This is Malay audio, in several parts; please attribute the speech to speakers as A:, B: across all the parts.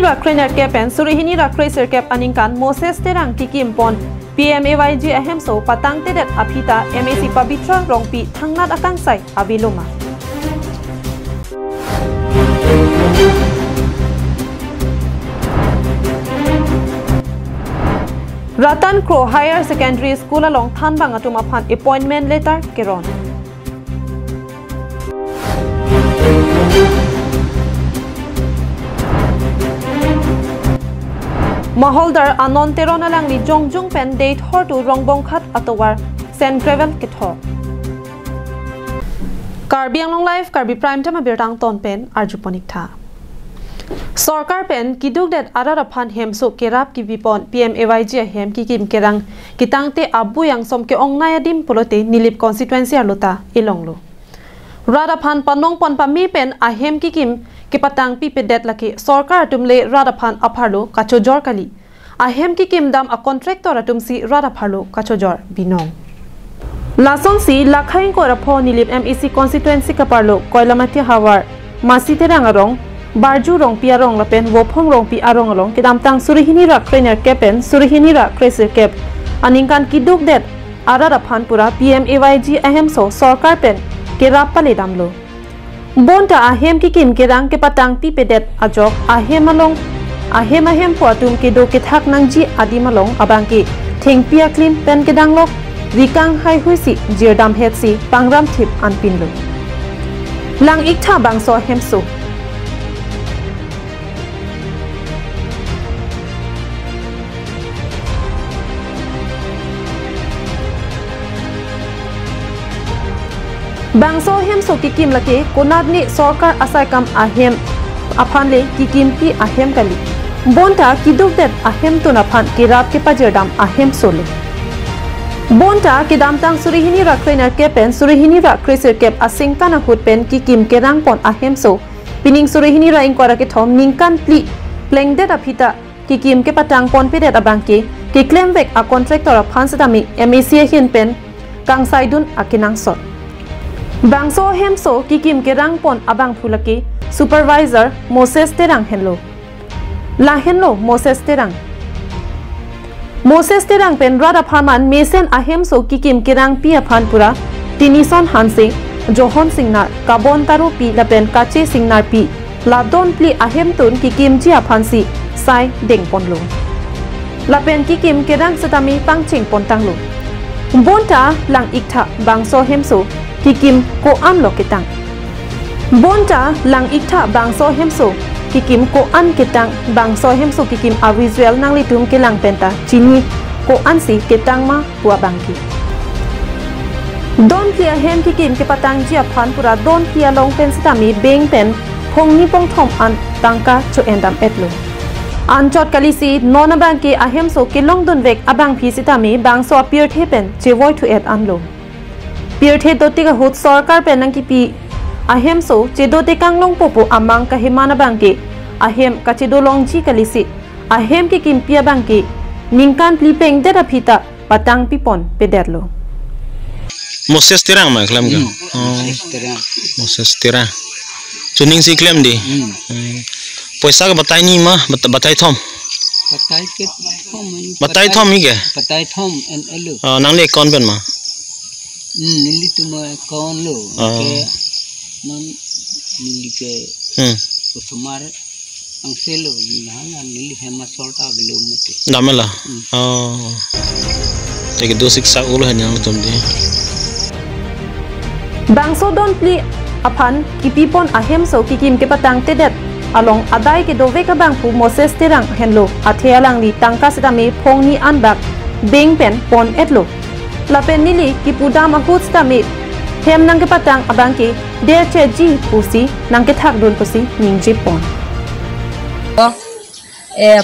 A: Rakriner Kepen Surihini Rakreser Kep Aningkan Moses Terang Kikim Pon PMAYG Ahemso Patang Tedet Apita MAC Pabitra Rongpi Thangnat Akangsai Aviloma Ratan Crow Higher Secondary School along Thanbang Atumapan appointment letter Keron Maholdar anon terona lang ni Jongjung Pen date hortu rongbong khat atowar Sen Gravel Kitho Karbi Anglong Live Karbi Prime Time Birtang Ton Pen Arjuponik Tha Sarkar Pen kiduk det ararapan hemso kerap ki vipon PMAYG hem ki kim kerang kitangte abu yang som ke ongnaya dim polote nilip constituency arlota ilonglo Radapan panong pon pami pen ahem ki kim Kipatang pipedet laki Sarkar tumle Radapan aparlo kachojor kali ahem ki kim dam a contractor atumsi Radaparlo kachojor binong Lason si lakhain ko rapo nilip MEC constituency kaparlo koilamati hawar masite rangarong Barju rong piarong lapen wopong rong pi arong along kidamtang Surihini Rakriner Kepen Surihini Rakreser Kep aningkan kiduk det ararapan pura PMAYG ahemso Sarkar pen kerapale damlo Bonta ahem kikim kerang kepatang pipedet ajok ahem along ahem puatum kedo kethak nangji adimalong abangki thengpia clean pen kedanglok rikang hai huisi jirdam hetsi pangram thip anpinlo lang ikta bangso hemso Bangso hemso kikim lake konadni Sarkar asaikam ahem aphanle kikim pi ahem kali bonta kiduk det ahem tunapan kirap ke pajerdam ahem solo bonta kidamtang Surihini Rakriner Kepen Surihini Rakreser Kep asingtana hutpen kikim kerang pon ahem so pining Surihini ra ingkora ke thom ningkan pli plengdet apita kikim ke patang pon pedet abangke ki claim vek a contractor of hansatami MAC hin pen kangsaidun akinang sot Bangso hemso kikim kerang pon abang phulaki supervisor Moses Terang henlo la henlo Moses Terang pen rada pharman mesen ahemso kikim kerang pi aphan pura tinison hanse Johan Singnar kabon taru pi lapen kache Singnar pi ladon pli ahem tun kikim ji aphansi sai deng ponlo lapen kikim kerang satami pangching pontanglo bonta lang ikta bangso hemso kikim ko an lokitang bonta lang ikta bangso hemso kikim ko an kitang bangso hemso kikim a visual nang litum kelang penta chini ko an si kitang ma tua bangki don plia hem kikim ke patang ji aphan pura don plia long pen sitami beng pen phongni pong thom an tangka cho endam etlo anchot kalisi nona bangki ahemso kilong don vek abang phi sitami bangso appear thepen chewoi thu et anlo Pirthe dotika hut Sarkar penang kipi ahem so chedote kanglong popo amang kahimana bangke ahem kachedo longji kalisi ahem ki kimpia bangke ningkan plipeng dera phita patang pipon pederlo
B: Moses Terang ma klam ka Moses Terang chuning si klam di poisa ka batai ni ma batai thom batai thom hi ke
C: batai thom en elu
B: nang le kon pen ma
C: nili tuma kon lo ke non nili ke kusumar ang selo na nili hema solta belum mati
B: damela jadi do siksa ulo hanya tum di
A: bangso don pli aphan kipipon ahem so kikim ke patang tedet along adai ke dove ka bangpu Moses Terang henlo athealang ni tangka setami phongni anbak beng pen pon etlo lapen nili kipudam ahut stami hem nang ke patang abangki der che ji pusi nang ke thak dul pusi ningji pon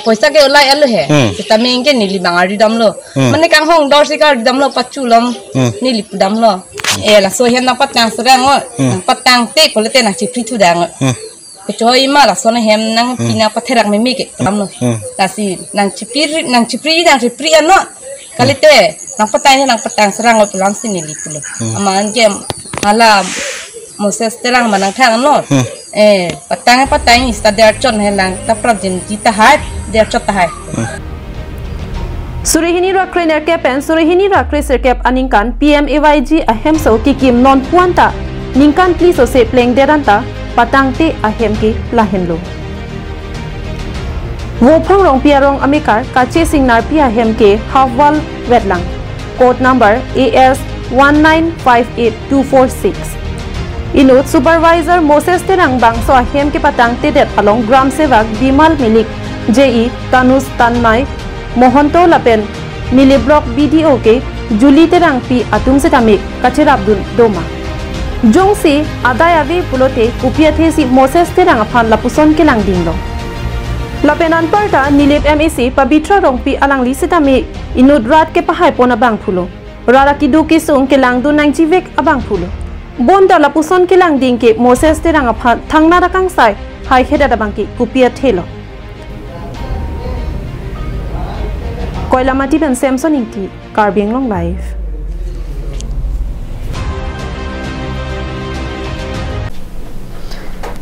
D: poisa ke ulai alu he tami ingke nili bangari damlo mane kang hong dor sikar damlo pachulam nili pudamlo la so hem nang patang serang nang patang te polete nang chipri thu dang kecoi ma la so na hem nang pina patherak memi ke damlo tasi nang chipri ano kalite nang patang serang pulang sini lipulo aman jem ala Moses terang manang thang lo patang ista der chon helang ta projin jita hat der chot ta hai
A: Surihini Rakre Nerkepen Surihini Rakre Serkep Aningkan PMAYG ahem so kikim non puanta ningkan please se pleng deranta patangte ahem ki lahenlo Wophang rong piarong amikar kache singnar pia ahem ke halfwall wetlang code number AS 1958246 Inut Supervisor Moses Terang Bangso ahem ke patangte det along Gram Sevak Bimal Milik JE Tanus Tanmai Mohanto Lapen Mili Block BDO ke Juli Terang pi atung setamik Kacir Abdul Doma Jongsi Adayavi Pulote Upiathe si Moses Terang aphan lapuson ke lang dinglo Lapen anparta Nilip MEC Pabitra Rongpi alang li setamik Inut rat ke pahay pon abang pulo Rara kidu kisung ke lang du nang jivek abang pulo Bonda lapuson ke lang ding ke Moses Terang aphan thang narakang sai Hai hedat abang ke Upiathe lo Koilamati ben Samson Inti, Carbing Long Life.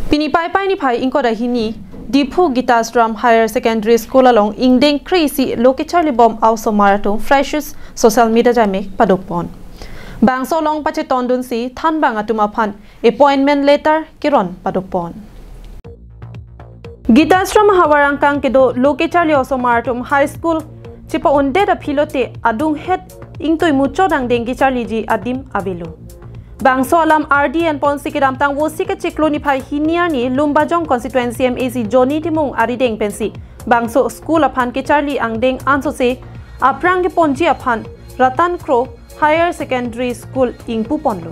A: Pinipai pai ni pai ingko dahini, Dipu Gitastram Higher Secondary School along Ingdeng Crazy Loki Charlie Bomb also marathon freshest social media jame padokpon. Bangso long pache tondun si than bang atumaphan appointment letter kiron padokpon. Gitastram Hawarangkang kedo Loki Charlie also marathon high school Cipa onde da pilote adung het ingtoi mucho dang dengi Charlie ji adim abelo. Bangso alam RDN ponsi kidam tang wosi ke cikloni pai hinia ni Lumbajong constituency MAC Johnny Timung arideng pensi. Bangso school aphan ke Charlie angdeng anso se aprang ke ponji aphan Ratan Crow Higher Secondary School ingpu ponlo.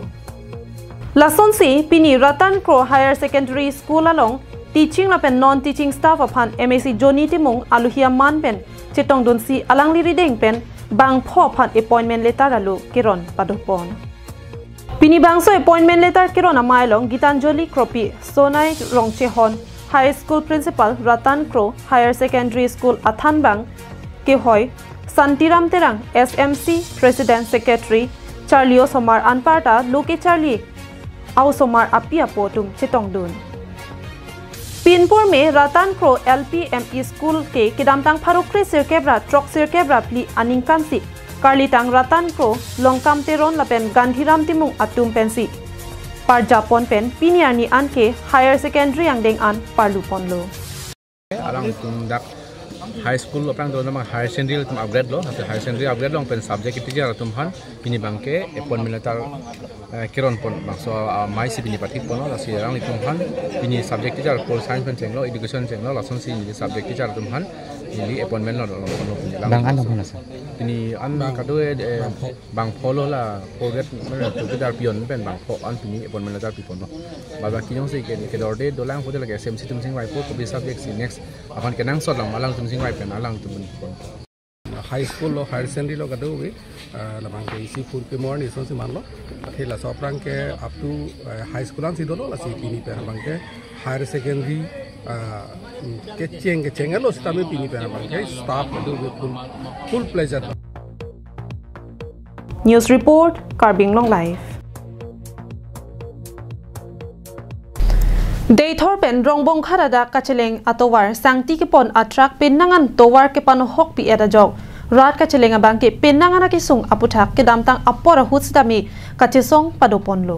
A: Lason si pini Ratan Crow Higher Secondary School along teaching lapen non-teaching staff aphan MAC Johnny Timung aluhia man pen Chetong donsi alang liri deng pen bang pho phan appointment letter alu kiron padopon Pini bangso appointment letter kiron amailong Gitanjali Kropi Sonai Rongchehon High School Principal Ratan Crow Higher Secondary School Athanbang ke hoy Santiram Terang SMC President Secretary Charlie Somar Anparta Loke Charlie Au Somar Apia Potum Chetong Dun Pinpur में रतन crow LPME school के किदामतांग फारुक्री सिरकेब्रा ट्रक सिरकेब्रा प्ली अनिंकांसी कार्लितांग रतन क्रो लोंगकाम तेरोन लपेन गांधीराम तिमुंग अतुम पेंसी पर जापोन पेन पिनियानी आन के हायर सेकेंडरी अंगदेंग आन पारलुपोन लो
E: alang tundak high school apang do nama higher secondary tum upgrade lo higher secondary upgrade long pen subject teacher tum han pini bangke appointment letter kiron pon so mai si pini patik pon la si rang tum han pini subject teacher pol science pen chenglo education chenglo la son si ni subject teacher tum han ni appointment lo bang an pon sa pini an kado bang follow la forget to teacher pion pen bang pho an pini appointment letter pipon lo baba kinong si ke dorde dolang pho de la SMC tum sing right to be subject si next apan kenang sot lang malang tum sing right pen alang tum
F: high school lo higher secondary lo kado we labang ke isi food ke morning so si man lo thela so prang ke up to high school an si do lo la si pini pe labang ke higher secondary ke cheng lo sta me pini pe labang ke staff kado we full pleasure
A: News report Carbing Long Life Daythor pen rongbong kharada kacheleng atowar sangti ke pon atrak penangan towar ke pano hok pi eta jok rat kacheleng abang ke penangan ke sung aputhak ke damtang apora hutstami kachesong padopon lo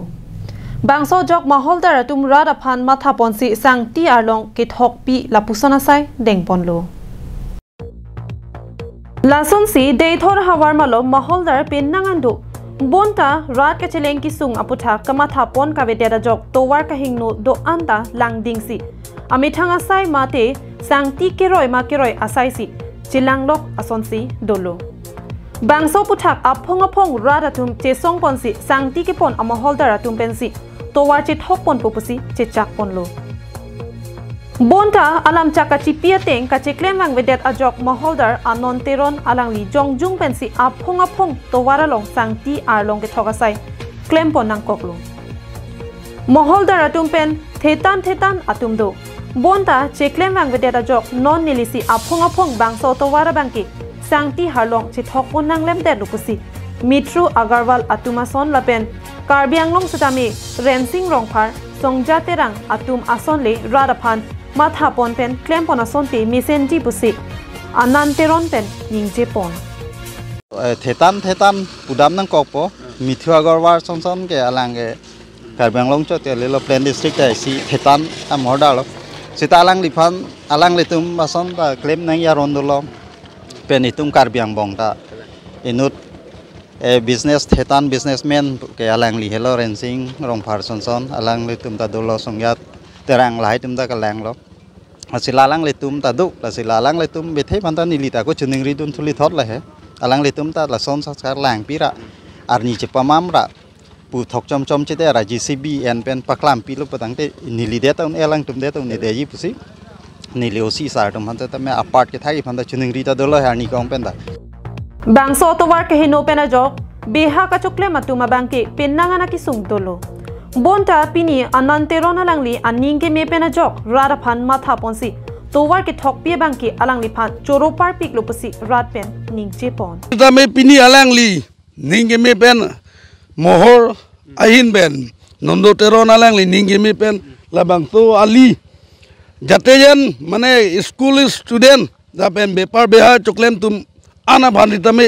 A: bangso jok maholdar tum rat aphan matha ponsi sangti arlong ke thok pi lapusana sai dengpon lo lason si Daythor hawar malo maholdar penangan do Bonta rat kacheleng ki sung aputha kamatha pon ka vedera jok towar ka hingno do anta langding si amithanga sai mate sangti keroi ma keroi asai si chilanglok asonsi dolo bangso puthak aphong aphong rat atum chesong ponsi sangti ki pon amaholdar atum pensi towar che thok pon popusi che chak pon lo Bonta alam chakachi piateng kacheklem wang vedet ajok maholdar anon teron alang li jongjung pensi aphong aphong towara long sangti arlong ke thogasai klem pon nang koklo maholdar atum pen thetan atum do Bonta cheklem wang vedet ajok non nilisi aphong aphong bangso towara bangki sangti harlong che thok pon nang lem de lupusi Mitru Agarwal atumason lapen Karbiang long sedami rensing rong par songja terang atum ason le radapan matha pon pen klem pon ason pe mesenji busi anan teron pen ningje pon
G: Thetan pudam nang kokpo mithua gorwar sonson ke alang ke Karbiang long cho te le plan district dai si Thetan amorda lo sita alang lifan alang litum ason ta klem nang ya rondolo pen itum Karbiang bong ta inut business Thetan businessman ke alang li hello rensing rong par sonson alang litum ta dolo songyat terang lai tum ta kalang lo asilalang litum ta du asilalang litum bethe panta nilita ko chuning ridun thuli thot la he alang litum ta la son sakar lang pira arni chepamam ra pu thok chom chom chete ra GCB en pen paklam pi lu patang te nili de taun elang tum de taun ne de ji pusi nili osi sar tum hanta ta me apart ke thai phanda chuning rita dolo harni kong pen da
A: bangso to war ke hino pena jok beha ka chukle matuma bangke penanga na ki sung dolo bonta pini anante rona langli aninge me pena jok rara phan matha ponsi towar ke thok pie bangke alangli phan choro par pik lopusi rat pen ningje pon
F: ta me pini alangli ninge me pen mohor ahin ben nondo teron alangli ninge me pen labang to ali jatejen mane school student da pen bepar beha choklem tum ana bhandita me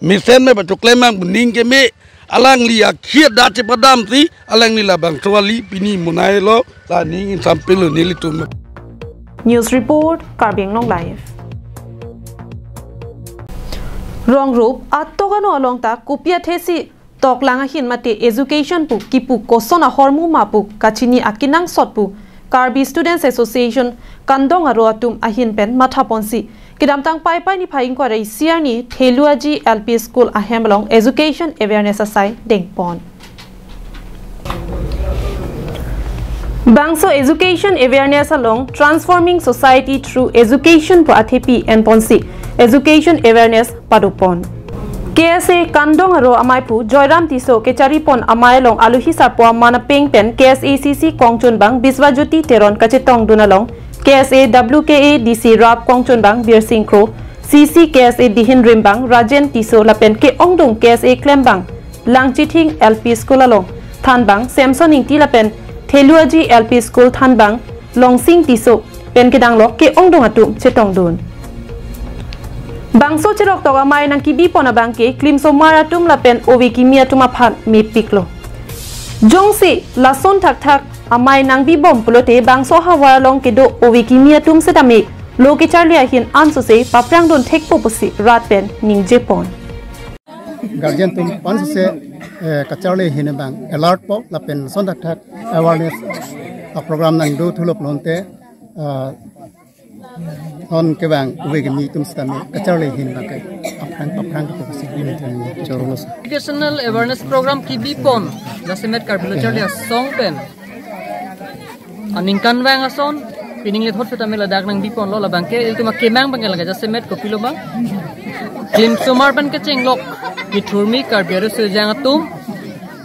F: misen me choklem mang ninge me alangli akhiat da cepadam ti alangli labang to ali pini munai lo ta ning sampil nili tum
A: News report Karbiang long live Wrong group atogano along ta kupia thesi toklanga hin mate education pu kipu kosona hormu mapu kachini akinang sotpu Karbi Students Association kandong aro atum ahin pen matha ponsi kidamtang pai pai ni phaing ko rei siar ni Theluaji LP School ahemlong education awareness asai dengpon Bangso education awareness along transforming society through education po athepi and ponsi education awareness padupon KSA kandong aro amaipu Joyram Tiso kechari pon amailong aluhi sarpo mana pengpen KSACC Kongchun bang Biswajyoti Teron kachetong dunalong KSA WKA DC Rap Kongchun bang Bir Singkro CC KSA Dihin Rimbang Rajen Tiso lapen ke ongdong KSA Klembang Langchithing LP School along Thanbang Samson Ingti lapen Theluaji LP School Thanbang Longsing Tiso pen kedang lok ke ongdong atum chetong dun Bangso cherok toga mai nang kibi pona bangke klimso maratum lapen owe kimia tuma phan me piklo jongsi lason thak thak amai nang bi bom pulote bangso hawara long kedo owe kimia tum setame loke charlia hin anso se paprang don thekpo posi rat pen ningje pon
H: guardian tum panso se kacharle hin bang alert po lapen son thak thak awareness program nang do thulop lonte on ke bang uwe ke mi tum stame kacharle hin bang ke apang ko posi in choros
I: educational awareness program ki bipon jasemet karbilochalia song pen aningkan wang ason pining let hot fetamela dak nang bipon lo la bangke iltuma kemang bangela ga jasemet ko pilo bang klim sumar ban ke chenglok ki thurmi karbiaro se jang atum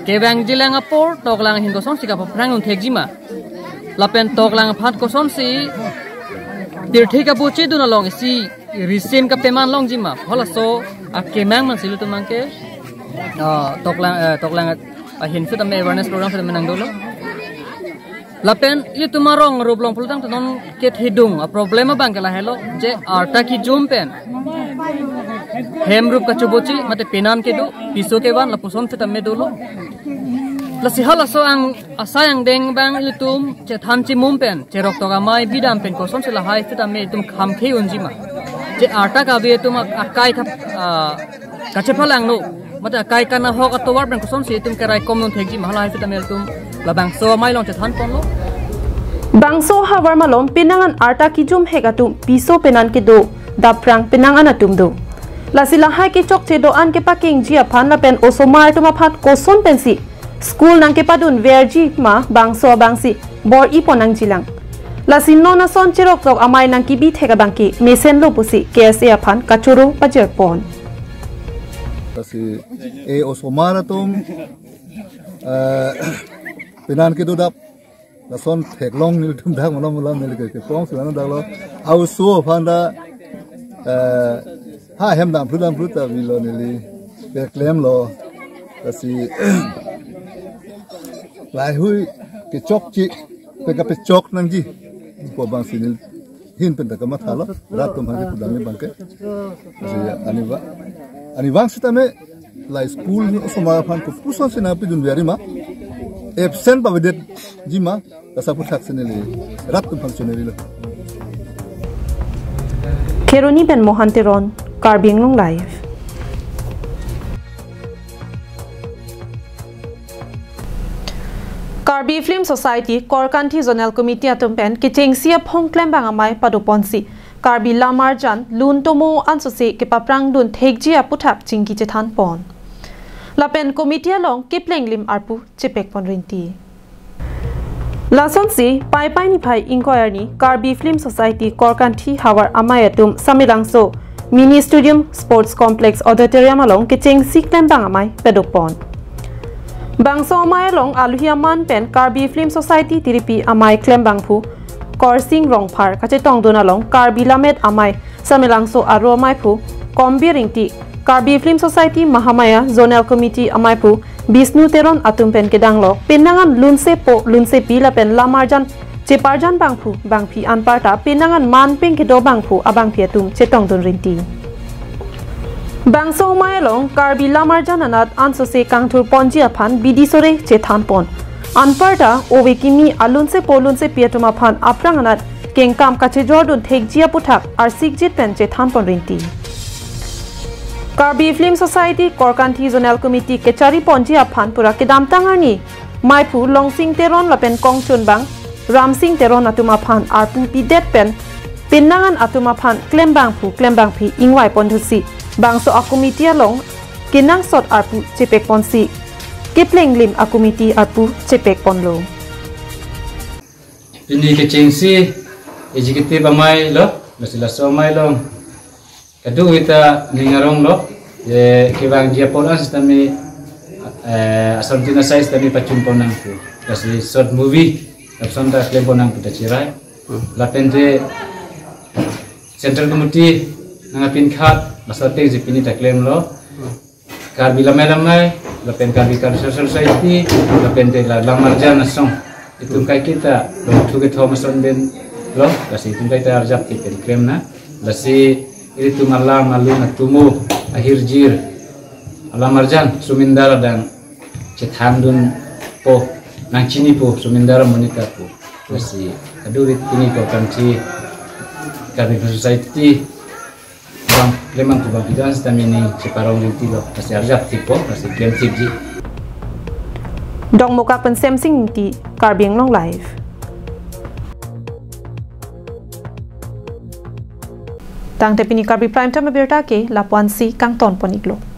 I: ke bang jilang apor toklang hin ko son sika prang un thekjima lapen toklang phat ko son si dirthi ka buche duna long si risim ka peman long jima hola so akemang man silu tumangke toklang hin fetam awareness program fetam nang dolo lapen ye tumarong rublong pulutang tanon ket hidung a problema bangkala hello je arta ki jumpen hem rup ka chubochi mate penan ke do piso ke ban lapuson fetam me dolo lasi hala so ang asayang deng bang itum che tham chi mumpen che rok toga mai bidam pen kosom se la hai fetam me tum kham khei unjima je arta ka be tum akai ka kachephalang no mate akai kana hok atowar ben kosom se tum karai komnon thekji mahala hai fetam me tum labang so mai long che than pon lo
A: bangso hawar malom pinangan arta kijum hegatum piso penan ke do daprang pinangan atum do lasila hai ke chok che do an ke paking jia phan la pen osomar tuma phat koson pensi school nang ke padun verji ma bangso bangsi bor iponang jilang lasin nona son cherok tok amai nang ki bi thega bangki mesen lo pusi KSA phan kachuru pajer pon
J: kasi e osomar tum pinan ke do dap lason theklong nil tum dang molam nil ke pong suan dalo au su phanda ha hem dam phudam phutta vi lo nili ke claim lo kasi หลายหุ้ยเกจอกจิเป็นกับเป็นจอกนั่งจีพวกบางสิ่งหินเป็นแต่ก็มาทาร์ลรัฐตุ่มพันธุ์ดำเนี่ยบางแกอันนี้วางสิตามีไลสคูลนี่สมัยพันธุ์ผู้สอนสินาไปดุนเบียริมาเอฟเซนต์ประเด็นจีมาแต่สับพุทธักษิณเลยรัฐตุ่มพันธุ์ชนเลยเลย
A: เคโรนีเป็นโมฮันติรอนการบิงลงไลฟ์การบีฟิล์มโซไซตี้กอร์กันที่โซนลคอมมิตี้ตุ่มเป็นกิจงเสียพงแคลมบางอไมปัดอุปนสิการบีลามาร์จันลุนโตโมอันสุเสกิปปรังดุนเทกจีอาพุทักจิงกิจทันปอนลาเป็นคอมมิตี้ลงกิปเลงลิมอาร์ปูเจเปกปอนรินตีลาซอนซีไปนิพายอิงคอยนี่การบีฟิล์มโซไซตี้กอร์กันที่ฮาวาร์อไมตุ่มสามิลังโซมินิสตูดิยมสปอร์ตส์คอมเพล็กซ์ออเดอร์เทเรียมลงกิจงสิแคลมบางอไมปัดอุปนบางโซไมลงอาลุฮิอามันเป็นการบีฟิล์มโซไซตี้ทีรีพีอไมเคลมบางผู้กอร์ซิงรองพาร์กจะต้องดูน่าลงการบีลาเมดอไมสมัยหลังโซอารวไมผู้คอมบีริงตีการบีฟิล์มโซไซตี้มหามายาโซนลคอมมิตี้อไมผู้บิสนูเทรอนอัตุมเป็นกระดังโลเป็นนังอันลุนเซโปลุนเซปีละเป็นลามาร์จันเจปาร์จันบางผู้บางพีอันปาร์ตาเป็นนังอันมันเป็นกระโดบางผู้อบางพีตุมจะต้องดูริงตีบางโซไมลงการบิลามาร์จันนัดอันโซเซกังทูปอนจีอพันบิดิโซเรเจทันปอนอันปาร์ตาโอเวกิมีอลุนเซโปลุนเซปีตุมาพันอัปรังนัดเก่งกามกัจเจจอร์ดุนเทกจีอาพุทักอาร์ซิกจิตเป็นเจทันปอนรินตีการบีฟิล์มโซไซตี้กอร์กันที่โซนลคอมมิตี้เกจารีปอนจีอาพันปุระเกดามตังอานีไมผู้ลงซิงเทรอนละเป็นกองชุนบังรามซิงเทรอนอัตุมาพันอาร์ปูปีเด็ดเป็นนังอันอัตุมาพันเคลมบางผู้เคลมบางพีอิงไวปอนทุสีบางโซอาคุมิตี้ลงกินนังสดอาร์ปูเจเปกปอนซีกิปเลงลิมอาคุมิตี้อาร์ปูเจเปกปอนโล
K: อินดีเกจิงซีเอจิกิตีบะไมโลลาสิลาโซไมลงกระดูกตานิงารองโลเยคิวางเจียปอลันสตามีasal tina saya tadi pacun ponangku kasi short movie kapson ta klem ponangku ta cirai lapente central committee nangapin khat masate jipini ta klem lo kar bilamai lapen kar cultural society lapente la lamarjan asong itu kai kita lo thuge thomas ben lo kasi itu kai ta arjap kipen klem na lasi itu malam malu natumu akhir jir alamarjan sumindara dan cethandun po nang chini po sumindara monika po kasi adurit ini ko kanci kami society bang lemang ko bang pidan stamini separong rinti lo kasi arjap tipo kasi game tiji
A: dong moka pen semsing ti karbing long live tang tepini karbi prime time berta ke lapuan si kang ton poniklo